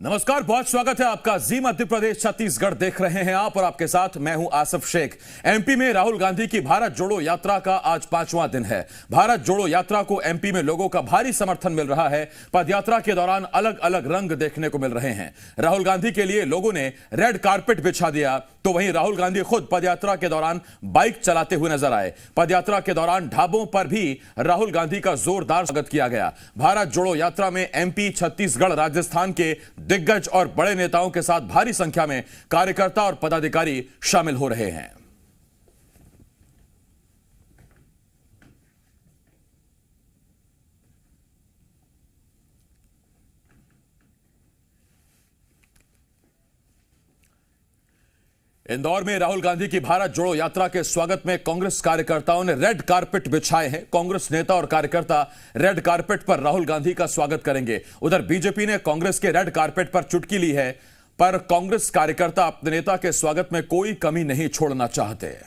नमस्कार, बहुत स्वागत है आपका। जी मध्य प्रदेश छत्तीसगढ़ देख रहे हैं आप और आपके साथ मैं हूं आसिफ शेख। एमपी में राहुल गांधी की भारत जोड़ो यात्रा का आज 5वां दिन है। भारत जोड़ो यात्रा को एमपी में लोगों का भारी समर्थन मिल रहा है। पदयात्रा के दौरान अलग अलग रंग देखने को मिल रहे हैं। राहुल गांधी के लिए लोगों ने रेड कारपेट बिछा दिया, तो वहीं राहुल गांधी खुद पदयात्रा के दौरान बाइक चलाते हुए नजर आए। पदयात्रा के दौरान ढाबों पर भी राहुल गांधी का जोरदार स्वागत किया गया। भारत जोड़ो यात्रा में एमपी, छत्तीसगढ़, राजस्थान के दिग्गज और बड़े नेताओं के साथ भारी संख्या में कार्यकर्ता और पदाधिकारी शामिल हो रहे हैं। इंदौर में राहुल गांधी की भारत जोड़ो यात्रा के स्वागत में कांग्रेस कार्यकर्ताओं ने रेड कारपेट बिछाए हैं। कांग्रेस नेता और कार्यकर्ता रेड कारपेट पर राहुल गांधी का स्वागत करेंगे। उधर बीजेपी ने कांग्रेस के रेड कारपेट पर चुटकी ली है, पर कांग्रेस कार्यकर्ता अपने नेता के स्वागत में कोई कमी नहीं छोड़ना चाहते।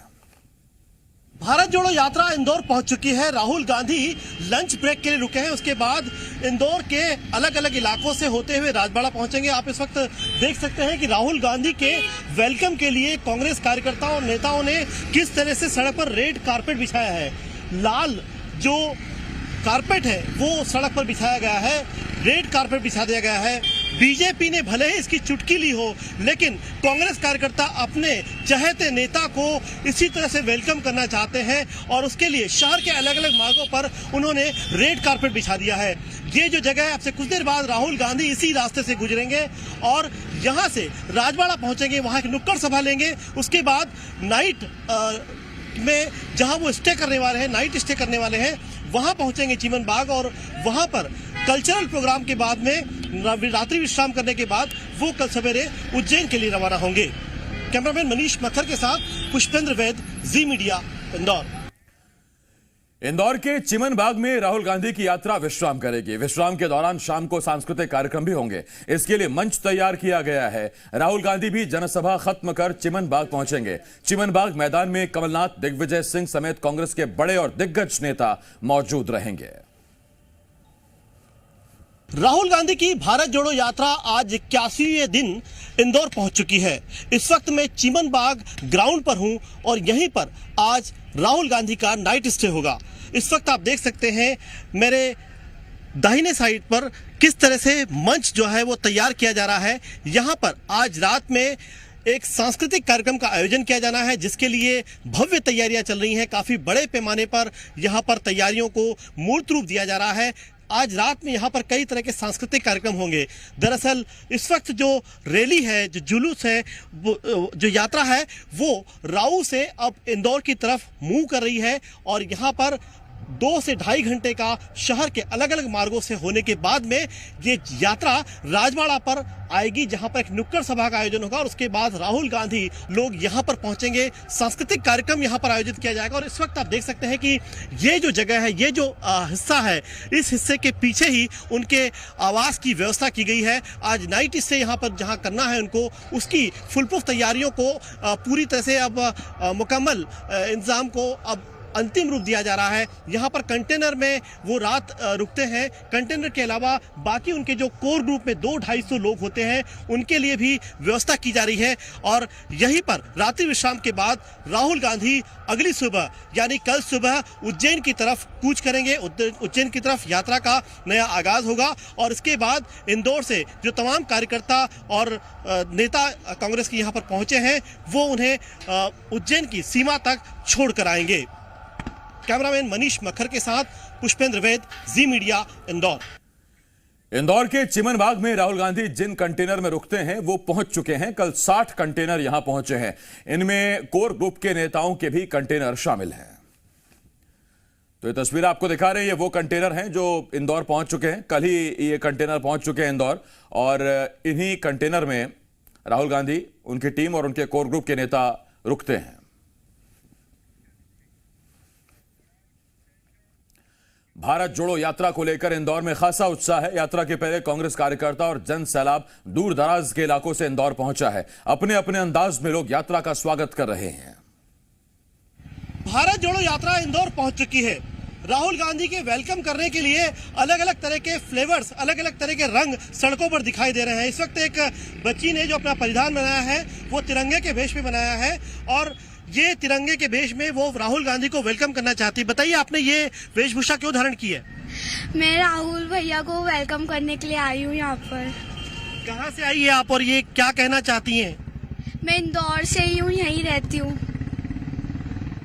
भारत जोड़ो यात्रा इंदौर पहुंच चुकी है। राहुल गांधी लंच ब्रेक के लिए रुके हैं, उसके बाद इंदौर के अलग अलग इलाकों से होते हुए राजबाड़ा पहुंचेंगे। आप इस वक्त देख सकते हैं कि राहुल गांधी के वेलकम के लिए कांग्रेस कार्यकर्ताओं और नेताओं ने किस तरह से सड़क पर रेड कारपेट बिछाया है। लाल जो कारपेट है वो सड़क पर बिछाया गया है, रेड कारपेट बिछा दिया गया है। बीजेपी ने भले ही इसकी चुटकी ली हो, लेकिन कांग्रेस कार्यकर्ता अपने चहेते नेता को इसी तरह से वेलकम करना चाहते हैं और उसके लिए शहर के अलग अलग मार्गों पर उन्होंने रेड कारपेट बिछा दिया है। ये जो जगह है, आपसे कुछ देर बाद राहुल गांधी इसी रास्ते से गुजरेंगे और यहाँ से राजबाड़ा पहुंचेंगे, वहाँ एक नुक्कड़ सभा लेंगे। उसके बाद नाइट में जहाँ वो स्टे करने वाले हैं, नाइट स्टे करने वाले हैं, वहाँ पहुंचेंगे चीमन बाग और वहाँ पर कल्चरल प्रोग्राम के बाद में रात्रि विश्राम करने के बाद वो कल सवेरे उज्जैन के लिए रवाना होंगे। कैमरामैन मनीष मक्खर के साथ पुष्पेंद्र वैद, जी मीडिया, इंदौर। इंदौर के चिमन बाग में राहुल गांधी की यात्रा विश्राम करेगी। विश्राम के दौरान शाम को सांस्कृतिक कार्यक्रम भी होंगे। इसके लिए मंच तैयार किया गया है। राहुल गांधी भी जनसभा खत्म कर चिमन बाग पहुंचेंगे। चिमन बाग मैदान में कमलनाथ, दिग्विजय सिंह समेत कांग्रेस के बड़े और दिग्गज नेता मौजूद रहेंगे। राहुल गांधी की भारत जोड़ो यात्रा आज 81वें दिन इंदौर पहुंच चुकी है। इस वक्त मैं चिमन बाग ग्राउंड पर हूं और यहीं पर आज राहुल गांधी का नाइट स्टे होगा। इस वक्त आप देख सकते हैं मेरे दाहिने साइड पर किस तरह से मंच जो है वो तैयार किया जा रहा है। यहाँ पर आज रात में एक सांस्कृतिक कार्यक्रम का आयोजन किया जाना है, जिसके लिए भव्य तैयारियां चल रही हैं। काफी बड़े पैमाने पर यहाँ पर तैयारियों को मूर्त रूप दिया जा रहा है। आज रात में यहाँ पर कई तरह के सांस्कृतिक कार्यक्रम होंगे। दरअसल इस वक्त जो रैली है, जो जुलूस है, जो यात्रा है, वो राऊ से अब इंदौर की तरफ मूव कर रही है और यहाँ पर 2 से ढाई घंटे का शहर के अलग अलग मार्गों से होने के बाद में ये यात्रा राजबाड़ा पर आएगी, जहां पर एक नुक्कड़ सभा का आयोजन होगा और उसके बाद राहुल गांधी लोग यहां पर पहुंचेंगे। सांस्कृतिक कार्यक्रम यहां पर आयोजित किया जाएगा और इस वक्त आप देख सकते हैं कि ये जो जगह है, ये जो हिस्सा है, इस हिस्से के पीछे ही उनके आवास की व्यवस्था की गई है। आज नाइट स्टे यहाँ पर जहाँ करना है उनको, उसकी फुलप्रूफ तैयारियों को पूरी तरह से अब मुकम्मल इंतजाम को अब अंतिम रूप दिया जा रहा है। यहाँ पर कंटेनर में वो रात रुकते हैं। कंटेनर के अलावा बाकी उनके जो कोर ग्रुप में 200-250 लोग होते हैं, उनके लिए भी व्यवस्था की जा रही है और यहीं पर रात्रि विश्राम के बाद राहुल गांधी अगली सुबह यानी कल सुबह उज्जैन की तरफ कूच करेंगे। उज्जैन की तरफ यात्रा का नया आगाज होगा और इसके बाद इंदौर से जो तमाम कार्यकर्ता और नेता कांग्रेस के यहाँ पर पहुंचे हैं, वो उन्हें उज्जैन की सीमा तक छोड़ कर आएंगे। कैमरामैन मनीष मक्खर के साथ पुष्पेंद्र वैद, जी मीडिया, इंदौर। इंदौर के चिमन बाग में राहुल गांधी जिन कंटेनर में रुकते हैं वो पहुंच चुके हैं। कल 60 कंटेनर यहां पहुंचे हैं। इनमें कोर ग्रुप के नेताओं के भी कंटेनर शामिल हैं। तो ये तस्वीर आपको दिखा रहे हैं, ये वो कंटेनर हैं जो इंदौर पहुंच चुके हैं। कल ही ये कंटेनर पहुंच चुके हैं इंदौर और इन्हीं कंटेनर में राहुल गांधी, उनकी टीम और उनके कोर ग्रुप के नेता रुकते हैं। भारत जोड़ो यात्रा को लेकर इंदौर में खासा उत्साह है। यात्रा के पहले कांग्रेस कार्यकर्ता और जन सैलाब दूर दराज के इलाकों से इंदौर पहुंचा है। अपने अपने अंदाज में लोग यात्रा का स्वागत कर रहे हैं। भारत जोड़ो यात्रा इंदौर पहुंच चुकी है। राहुल गांधी के वेलकम करने के लिए अलग अलग तरह के फ्लेवर्स, अलग अलग तरह के रंग सड़कों पर दिखाई दे रहे हैं। इस वक्त एक बच्ची ने जो अपना परिधान बनाया है वो तिरंगे के वेश में बनाया है और ये तिरंगे के वेश में वो राहुल गांधी को वेलकम करना चाहती है। बताइए, आपने ये वेशभूषा क्यों धारण की है? मैं राहुल भैया को वेलकम करने के लिए आई हूँ यहाँ पर। कहाँ से आई है आप और ये क्या कहना चाहती हैं? मैं इंदौर से ही हूँ, यहीं रहती हूँ।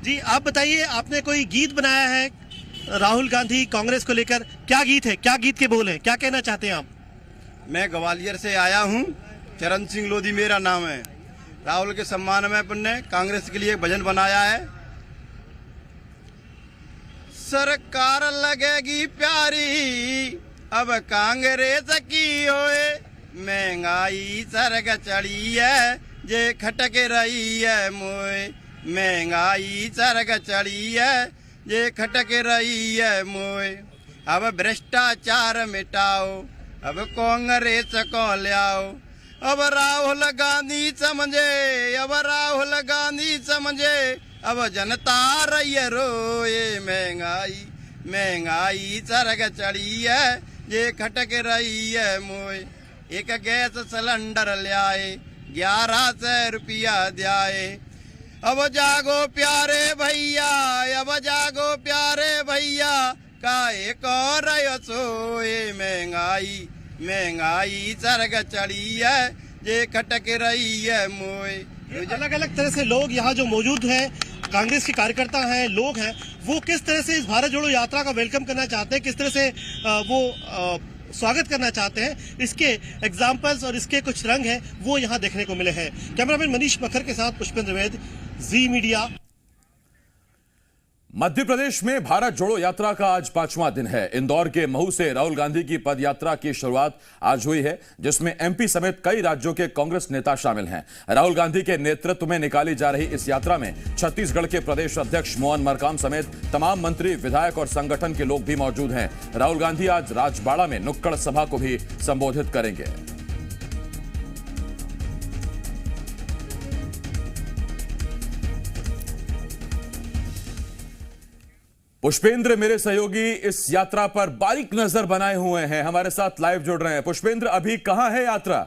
जी, आप बताइए, आपने कोई गीत बनाया है राहुल गांधी कांग्रेस को लेकर? क्या गीत है, क्या गीत के बोल हैं, क्या कहना चाहते हैं आप? मैं ग्वालियर से आया हूँ, चरण सिंह लोधी मेरा नाम है। राहुल के सम्मान में अपन ने कांग्रेस के लिए एक भजन बनाया है। सरकार लगेगी प्यारी अब कांग्रेस की होए, महंगाई सरग चढ़ी है जे खटक रही है मोए, महंगाई सरग चढ़ी है जे खटक रही है मोए। अब भ्रष्टाचार मिटाओ, अब कांग्रेस को ले आओ, अब राहुल गांधी समझे, अब राहुल गांधी समझे, अब जनता रही रोए, महंगाई महंगाई सरग चढ़ी है जे खटक रही है मोए। एक गैस सिलेंडर ले आए, 1100 रुपया दियाए। अब जागो प्यारे भैया, अब जागो प्यारे भैया, काहे को रहो सोए, महंगाई महंगाई सरग चढ़ी है जे खटक रही है मोए। अलग अलग तरह से लोग यहाँ जो मौजूद हैं, कांग्रेस के कार्यकर्ता हैं, लोग हैं, वो किस तरह से इस भारत जोड़ो यात्रा का वेलकम करना चाहते हैं, किस तरह से वो स्वागत करना चाहते हैं, इसके एग्जाम्पल्स और इसके कुछ रंग हैं वो यहाँ देखने को मिले हैं। कैमरामैन मनीष मक्खर के साथ पुष्पेंद्र वैद, जी मीडिया। मध्य प्रदेश में भारत जोड़ो यात्रा का आज 5वां दिन है। इंदौर के महू से राहुल गांधी की पद यात्रा की शुरुआत आज हुई है, जिसमें एमपी समेत कई राज्यों के कांग्रेस नेता शामिल हैं। राहुल गांधी के नेतृत्व में निकाली जा रही इस यात्रा में छत्तीसगढ़ के प्रदेश अध्यक्ष मोहन मरकाम समेत तमाम मंत्री, विधायक और संगठन के लोग भी मौजूद हैं। राहुल गांधी आज राजबाड़ा में नुक्कड़ सभा को भी संबोधित करेंगे। पुष्पेंद्र मेरे सहयोगी इस यात्रा पर बारीक नजर बनाए हुए हैं, हमारे साथ लाइव जुड़ रहे हैं। पुष्पेंद्र, अभी कहां है यात्रा?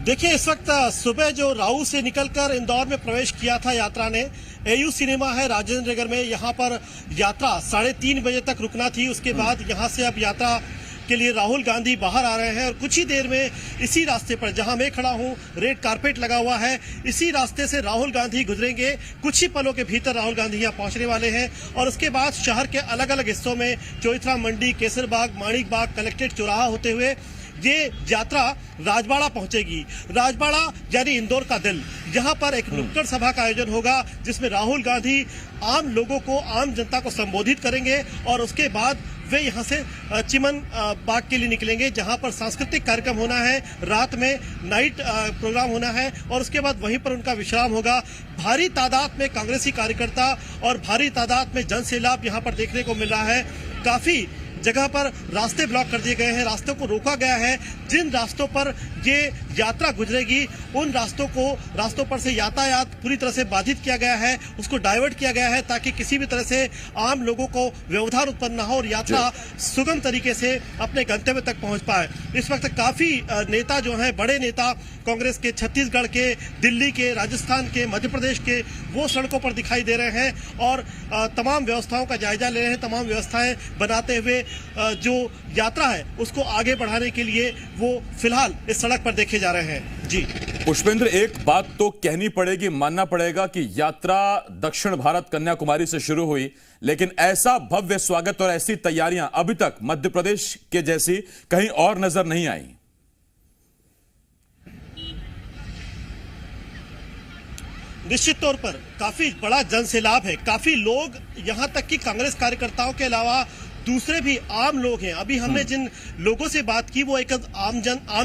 देखिए, इस वक्त सुबह जो राऊ से निकलकर इंदौर में प्रवेश किया था यात्रा ने, एयू सिनेमा है राजेंद्र नगर में, यहां पर यात्रा 3:30 बजे तक रुकना थी। उसके बाद यहां से अब यात्रा के लिए राहुल गांधी बाहर आ रहे हैं और कुछ ही देर में इसी रास्ते पर जहां मैं खड़ा हूं, रेड कारपेट लगा हुआ है, इसी रास्ते से राहुल गांधी गुजरेंगे। कुछ ही पलों के भीतर राहुल गांधी यहां पहुंचने वाले हैं और उसके बाद शहर के अलग अलग हिस्सों में चौथरा मंडी, केसरबाग, माणिक बाग, कलेक्ट्रेट चौराहा होते हुए ये यात्रा राजबाड़ा पहुंचेगी। राजबाड़ा यानी इंदौर का दिल, यहाँ पर एक नुक्कड़ सभा का आयोजन होगा जिसमें राहुल गांधी आम लोगों को, आम जनता को संबोधित करेंगे और उसके बाद वे यहाँ से चिमन बाग के लिए निकलेंगे, जहाँ पर सांस्कृतिक कार्यक्रम होना है, रात में नाइट प्रोग्राम होना है और उसके बाद वहीं पर उनका विश्राम होगा। भारी तादाद में कांग्रेसी कार्यकर्ता और भारी तादाद में जनसैलाब यहाँ पर देखने को मिल रहा है। काफी जगह पर रास्ते ब्लॉक कर दिए गए हैं, रास्तों को रोका गया है। जिन रास्तों पर ये यात्रा गुजरेगी उन रास्तों पर से यातायात पूरी तरह से बाधित किया गया है, उसको डाइवर्ट किया गया है ताकि किसी भी तरह से आम लोगों को व्यवधान उत्पन्न न हो और यात्रा सुगम तरीके से अपने गंतव्य तक पहुंच पाए। इस वक्त काफी नेता जो हैं, बड़े नेता कांग्रेस के, छत्तीसगढ़ के, दिल्ली के, राजस्थान के, मध्य प्रदेश के, वो सड़कों पर दिखाई दे रहे हैं और तमाम व्यवस्थाओं का जायजा ले रहे हैं, तमाम व्यवस्थाएं बनाते हुए जो यात्रा है उसको आगे बढ़ाने के लिए वो फिलहाल इस सड़क पर देखे जा रहे हैं। जी पुष्पेंद्र, एक बात तो कहनी पड़ेगी, मानना पड़ेगा कि यात्रा दक्षिण भारत कन्याकुमारी से शुरू हुई, लेकिन ऐसा भव्य स्वागत और ऐसी तैयारियां अभी तक मध्य प्रदेश के जैसी कहीं और नजर नहीं आई। निश्चित तौर पर काफी बड़ा जनसैलाब है, काफी लोग, यहां तक कि कांग्रेस कार्यकर्ताओं के अलावा दूसरे भी आम लोग हैं। अभी हमने जिन लोगों से बात की वो एक आम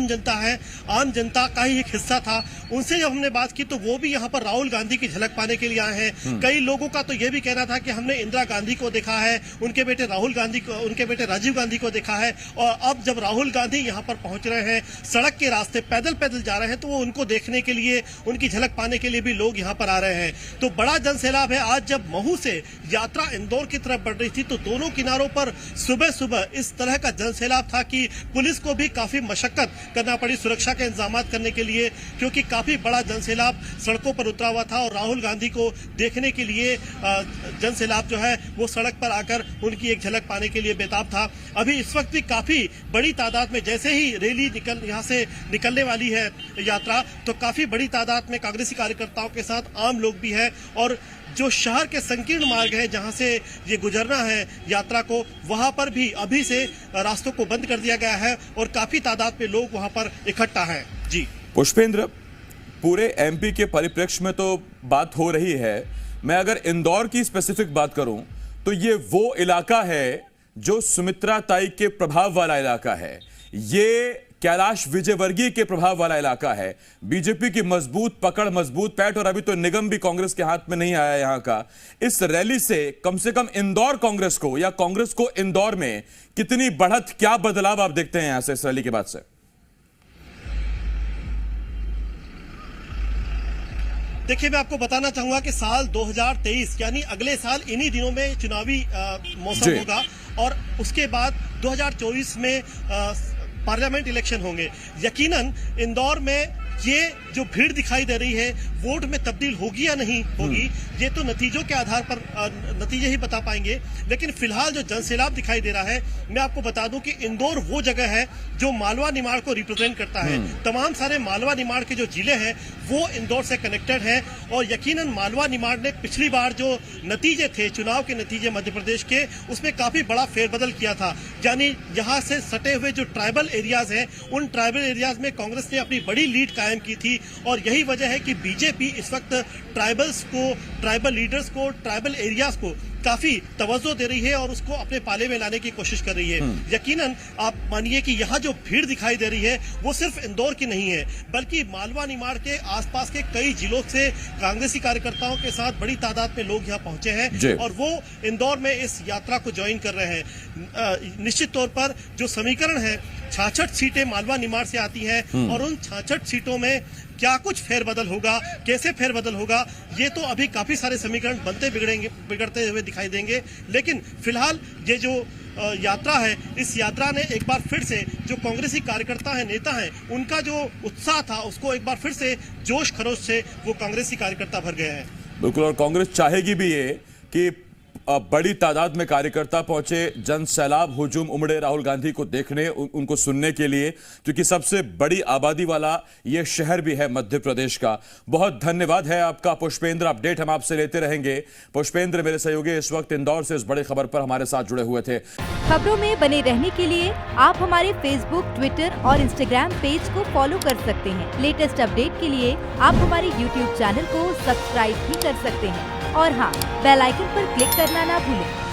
जनता है, आम जनता का ही एक हिस्सा था। उनसे जब हमने बात की तो वो भी यहाँ पर राहुल गांधी की झलक पाने के लिए आए हैं। कई लोगों का तो ये भी कहना था कि हमने इंदिरा गांधी को देखा है, उनके बेटे राजीव गांधी को देखा है, और अब जब राहुल गांधी यहाँ पर पहुंच रहे हैं, सड़क के रास्ते पैदल जा रहे हैं, तो वो उनको देखने के लिए, उनकी झलक पाने के लिए भी लोग यहाँ पर आ रहे हैं। तो बड़ा जनसैलाब है। आज जब महू से यात्रा इंदौर की तरफ बढ़ रही थी तो दोनों किनारों पर सुबह इस तरह का जनसैलाब था कि पुलिस को भी काफी मशक्कत करना पड़ी सुरक्षा के इंतजाम करने के लिए, क्योंकि काफी बड़ा जनसैलाब सड़कों पर उतरा हुआ था और राहुल गांधी को देखने के लिए जनसैलाब जो है वो सड़क पर आकर उनकी एक झलक पाने के लिए बेताब था। अभी इस वक्त भी काफी बड़ी तादाद में, जैसे ही रैली यहाँ से निकलने वाली है यात्रा, तो काफी बड़ी तादाद में कांग्रेसी कार्यकर्ताओं के साथ आम लोग भी हैं, और जो शहर के संकीर्ण मार्ग है जहां से ये गुजरना है यात्रा को, वहां पर भी अभी से रास्तों को बंद कर दिया गया है और काफी तादाद में लोग वहां पर इकट्ठा हैं। जी पुष्पेंद्र, पूरे एमपी के परिप्रेक्ष्य में तो बात हो रही है, मैं अगर इंदौर की स्पेसिफिक बात करूं तो ये वो इलाका है जो सुमित्रा ताई के प्रभाव वाला इलाका है, ये कैलाश विजयवर्गीय के प्रभाव वाला इलाका है। बीजेपी की मजबूत पकड़, मजबूत पैठ, और अभी तो निगम भी कांग्रेस के हाथ में नहीं आया यहां का। इस रैली से कम इंदौर कांग्रेस को या कांग्रेस को इंदौर में कितनी बढ़त, क्या बदलाव आप देखते हैं यहां से इस रैली के बाद से? देखिए, मैं आपको बताना चाहूंगा कि साल 2023 यानी अगले साल इन्हीं दिनों में चुनावी मौसम होगा, और उसके बाद 2024 में पार्लियामेंट इलेक्शन होंगे। यकीनन इंदौर में ये जो भीड़ दिखाई दे रही है वोट में तब्दील होगी या नहीं होगी, ये तो नतीजों के आधार पर नतीजे ही बता पाएंगे। लेकिन फिलहाल जो जनसैलाब दिखाई दे रहा है, मैं आपको बता दूं कि इंदौर वो जगह है जो मालवा निमाड़ को रिप्रेजेंट करता है। तमाम सारे मालवा निमाड़ के जो जिले हैं वो इंदौर से कनेक्टेड हैं, और यकीनन मालवा निमाड़ ने पिछली बार जो नतीजे थे, चुनाव के नतीजे मध्य प्रदेश के, उसमें काफी बड़ा फेरबदल किया था। यानी यहाँ से सटे हुए जो ट्राइबल एरियाज हैं, उन ट्राइबल एरियाज में कांग्रेस ने अपनी बड़ी लीड कायम की थी, और यही वजह है कि बीजेपी इस वक्त ट्राइबल्स को, ट्राइबल लीडर्स को, ट्राइबल एरियाज को काफी तवज्जो दे रही है और उसको अपने पाले में लाने की कोशिश कर रही है। यकीनन आप मानिए कि यहाँ जो भीड़ दिखाई दे रही है वो सिर्फ इंदौर की नहीं है, बल्कि मालवा निमाड़ के आसपास के कई जिलों से कांग्रेसी कार्यकर्ताओं के साथ बड़ी तादाद में लोग यहाँ पहुंचे हैं, और वो इंदौर में इस यात्रा को ज्वाइन कर रहे हैं। निश्चित तौर पर जो समीकरण है, 66 सीटें मालवा निमाड़ से आती हैं, और उन 66 सीटों में क्या कुछ फेरबदल होगा, कैसे फेरबदल होगा, ये तो अभी काफी सारे समीकरण बिगड़ते हुए दिखाई देंगे। लेकिन फिलहाल ये जो यात्रा है, इस यात्रा ने एक बार फिर से जो कांग्रेसी कार्यकर्ता हैं, नेता हैं, उनका जो उत्साह था उसको एक बार फिर से जोश खरोश से वो कांग्रेसी कार्यकर्ता भर गए हैं। बिल्कुल, और कांग्रेस चाहेगी भी ये कि बड़ी तादाद में कार्यकर्ता पहुंचे, जन सैलाब हुजूम उमड़े राहुल गांधी को देखने, उनको सुनने के लिए, क्योंकि सबसे बड़ी आबादी वाला ये शहर भी है मध्य प्रदेश का। बहुत धन्यवाद है आपका पुष्पेंद्र, अपडेट हम आपसे लेते रहेंगे। पुष्पेंद्र मेरे सहयोगी इस वक्त इंदौर से इस बड़ी खबर पर हमारे साथ जुड़े हुए थे। खबरों में बने रहने के लिए आप हमारे फेसबुक, ट्विटर और इंस्टाग्राम पेज को फॉलो कर सकते हैं। लेटेस्ट अपडेट के लिए आप हमारे यूट्यूब चैनल को सब्सक्राइब भी कर सकते हैं, और हाँ, बेल आइकन पर क्लिक करना ना भूलें।